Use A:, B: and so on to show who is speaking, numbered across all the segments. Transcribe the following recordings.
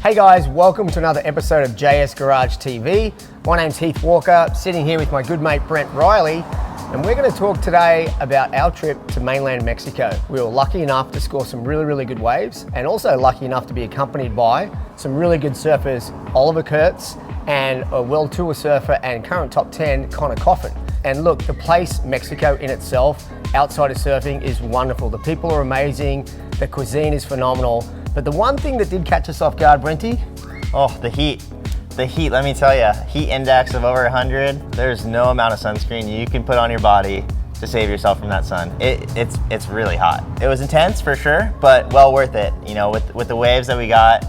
A: Hey guys, welcome to another episode of JS Garage TV. My name's Heath Walker, sitting here with my good mate Brent Riley, and we're going to talk today about our trip to mainland Mexico. We were lucky enough to score some really good waves, and also lucky enough to be accompanied by some really good surfers, Oliver Kurtz, and a world tour surfer and current top 10, Connor Coffin. And look, the place, Mexico in itself, outside of surfing, is wonderful. The people are amazing, the cuisine is phenomenal. But the one thing that did catch us off guard, Brenty?
B: Oh, the heat. The heat, let me tell you, heat index of over 100, there's no amount of sunscreen you can put on your body to save yourself from that sun. It's really hot. It was intense for sure, but well worth it. You know, with the waves that we got,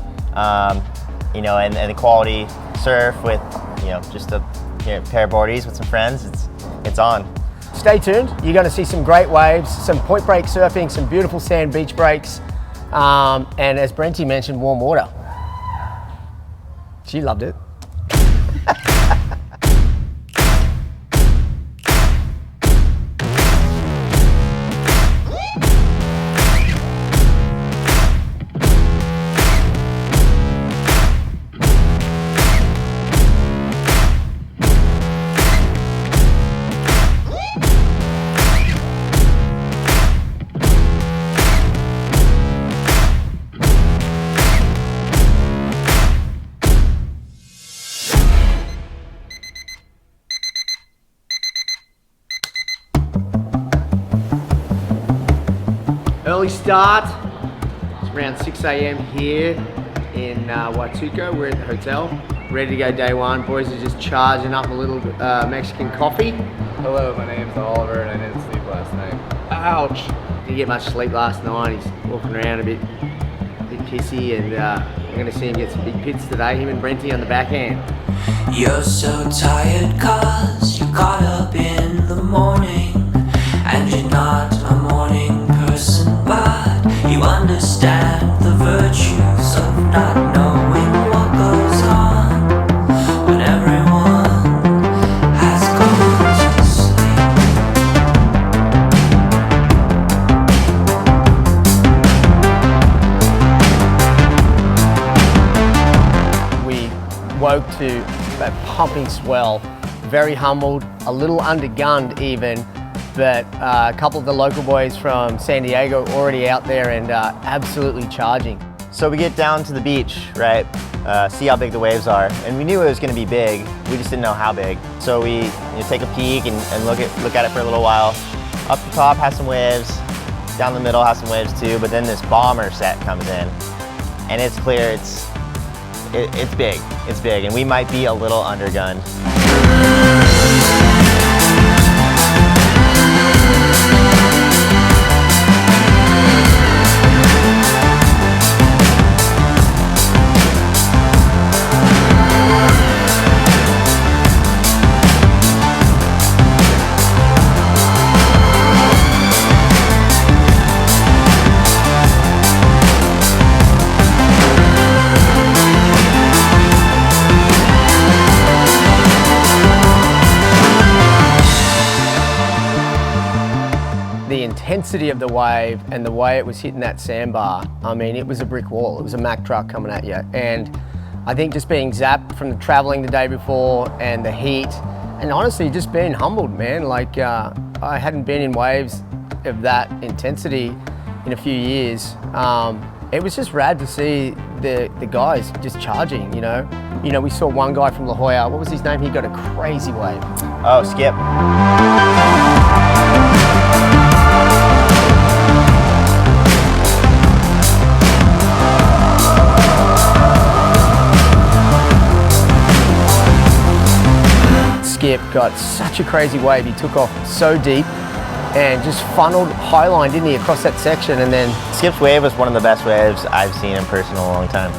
B: you know, and the quality surf with, you know, just a pair of boardies with some friends, it's on.
A: Stay tuned, you're gonna see some great waves, some point break surfing, some beautiful sand beach breaks, and as Brenty mentioned, warm water. She loved it. Early start, it's around 6 a.m. here in Huatuco. We're at the hotel, ready to go day one. Boys are just charging up a little Mexican coffee.
C: Hello, my name's Oliver and I didn't sleep last night.
A: Ouch! Didn't get much sleep last night. He's walking around a bit pissy, and we're gonna see him get some big pits today, him and Brenty on the backhand.
D: You're so tired cause you got up in the morning, and you're not a morning person, but you understand the virtues of not knowing what goes on when everyone has gone to sleep.
A: We woke to a pumping swell, very humbled, a little undergunned even, but a couple of the local boys from San Diego already out there and absolutely charging.
B: So we get down to the beach, right? See how big the waves are, and we knew it was going to be big. We just didn't know how big. So we take a peek and look at it for a little while. Up the top has some waves, down the middle has some waves too. But then this bomber set comes in, and it's clear it's big. It's big, and we might be a little undergunned.
A: The intensity of the wave and the way it was hitting that sandbar, I mean, it was a brick wall. It was a Mack truck coming at you. And I think just being zapped from the traveling the day before and the heat, and honestly just being humbled, man. Like I hadn't been in waves of that intensity in a few years. It was just rad to see the guys just charging, you know. You know, we saw one guy from La Jolla, what was his name? He got a crazy wave.
B: Oh, Skip.
A: Skip got such a crazy wave. He took off so deep and just funneled highline, didn't he, across that section, and then...
B: Skip's wave was one of the best waves I've seen in person in a long time.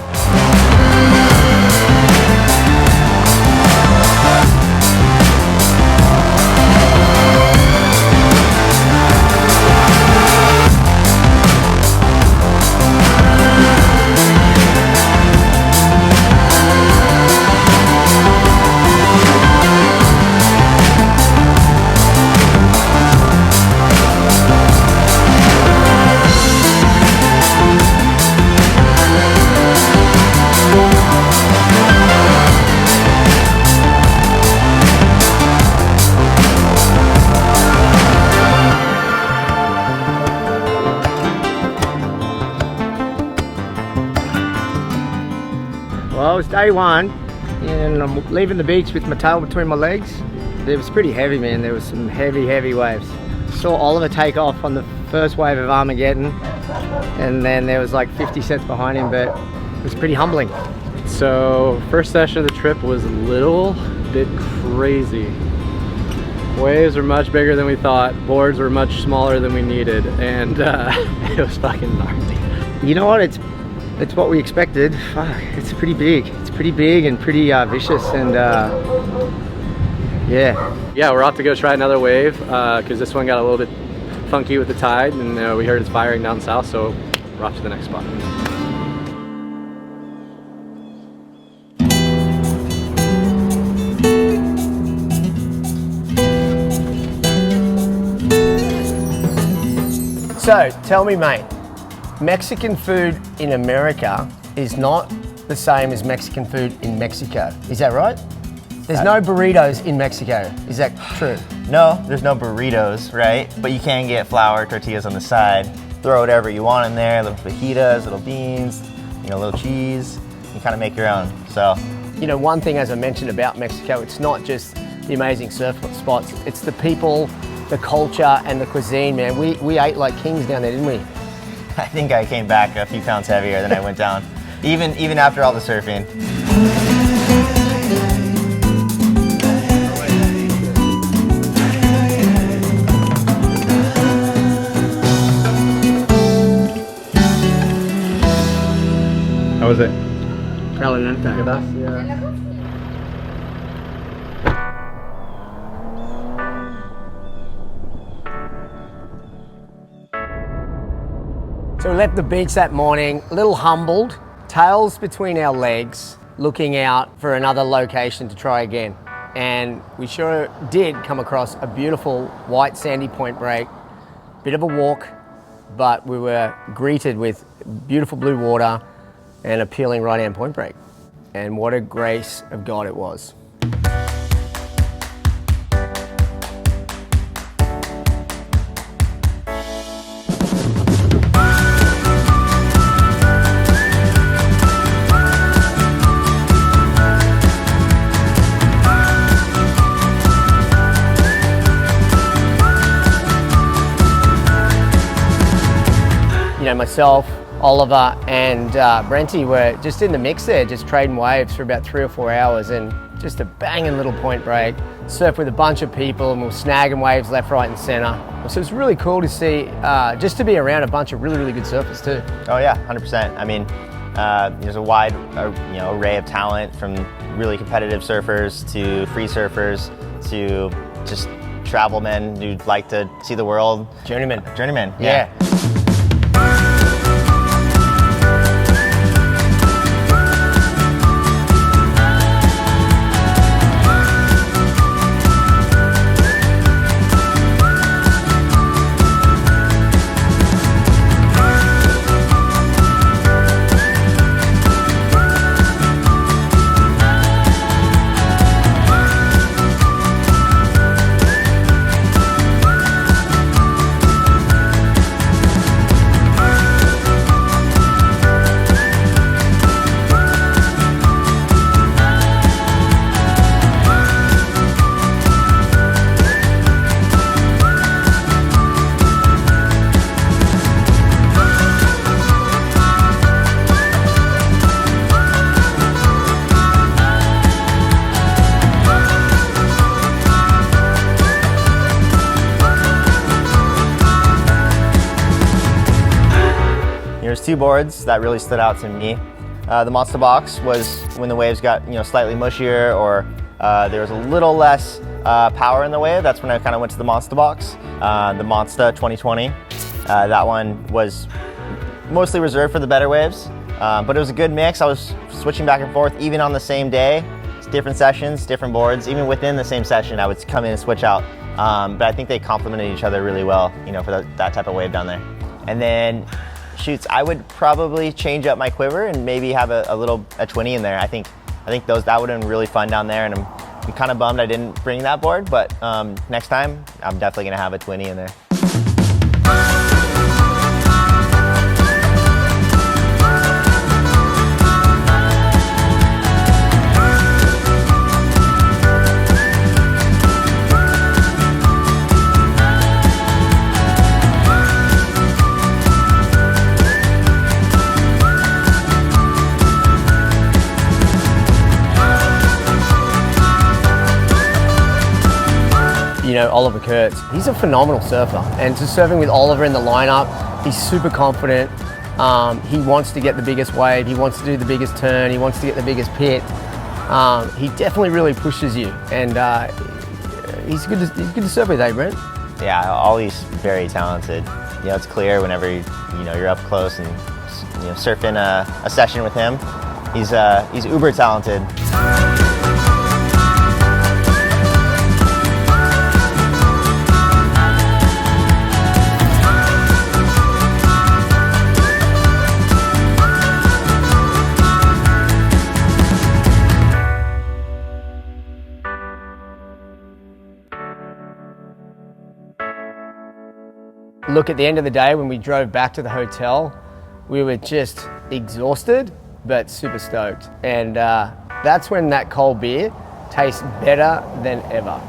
A: was day one, and I'm leaving the beach with my tail between my legs. It was pretty heavy, man. There was some heavy waves. Saw Oliver take off on the first wave of Armageddon, and then there was like 50 cents behind him, but it was pretty humbling.
E: So first session of the trip was a little bit crazy. Waves were much bigger than we thought, boards were much smaller than we needed, and it was fucking gnarly.
A: You know what, it's what we expected. Fuck, it's pretty big. It's pretty big and pretty vicious, and
E: yeah, we're off to go try another wave because this one got a little bit funky with the tide, and we heard it's firing down south, so we're off to the next spot.
A: So, tell me, mate, Mexican food in America is not the same as Mexican food in Mexico. Is that right? There's no burritos in Mexico. Is that true?
B: No, there's no burritos, right? But you can get flour tortillas on the side. Throw whatever you want in there, little fajitas, little beans, you know, little cheese. You kind of make your own, so.
A: You know, one thing, as I mentioned about Mexico, it's not just the amazing surf spots, it's the people, the culture, and the cuisine, man. We ate like kings down there, didn't we?
B: I think I came back a few pounds heavier than I went down, even after all the surfing.
E: How was it?
A: Caliente.
E: Yeah.
A: So we left the beach that morning, a little humbled, tails between our legs, looking out for another location to try again. And we sure did come across a beautiful white sandy point break, bit of a walk, but we were greeted with beautiful blue water and appealing right-hand point break. And what a grace of God it was. You know, myself, Oliver, and Brenty were just in the mix there, just trading waves for about 3 or 4 hours, and just a banging little point break. Surfed with a bunch of people, and we were snagging waves left, right, and center. So it's really cool to see, just to be around a bunch of really good surfers too.
B: Oh yeah, 100%. I mean, there's a wide array of talent, from really competitive surfers to free surfers to just travel men who like to see the world.
A: Journeyman.
B: Yeah. There's 2 boards that really stood out to me. The Monsta Box was when the waves got slightly mushier, or there was a little less power in the wave. That's when I kind of went to the Monsta Box. The Monsta 2020, that one was mostly reserved for the better waves, but it was a good mix. I was switching back and forth even on the same day. Different sessions, different boards. Even within the same session, I would come in and switch out. But I think they complemented each other really well, for that type of wave down there. And then shoots, I would probably change up my quiver and maybe have a 20 in there. I think that would have been really fun down there, and I'm kind of bummed I didn't bring that board, but next time I'm definitely gonna have a 20 in there.
A: know, Oliver Kurtz. He's a phenomenal surfer, and just surfing with Oliver in the lineup, he's super confident. He wants to get the biggest wave, he wants to do the biggest turn, he wants to get the biggest pit. He definitely really pushes you, and he's good to surf with, eh, Brent?
B: Yeah, Ollie's very talented. You know, it's clear whenever you're up close and surfing a session with him. He's uber talented.
A: Look, at the end of the day, when we drove back to the hotel, we were just exhausted, but super stoked. And that's when that cold beer tastes better than ever.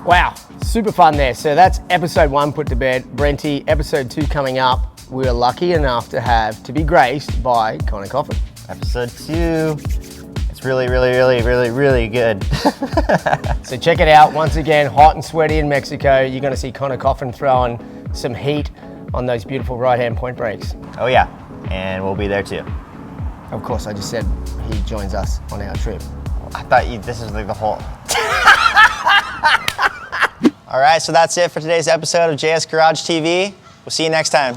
A: Wow, super fun there. So that's episode 1 put to bed. Brenty, episode 2 coming up. We were lucky enough to be graced by Connor Coffin.
B: Episode 2. It's really, really, really, really, really good.
A: So check it out. Once again, hot and sweaty in Mexico. You're going to see Connor Coffin throwing some heat on those beautiful right-hand point breaks.
B: Oh yeah, and we'll be there too.
A: Of course, I just said he joins us on our trip.
B: I thought this is like the whole... All right, so that's it for today's episode of JS Garage TV. We'll see you next time.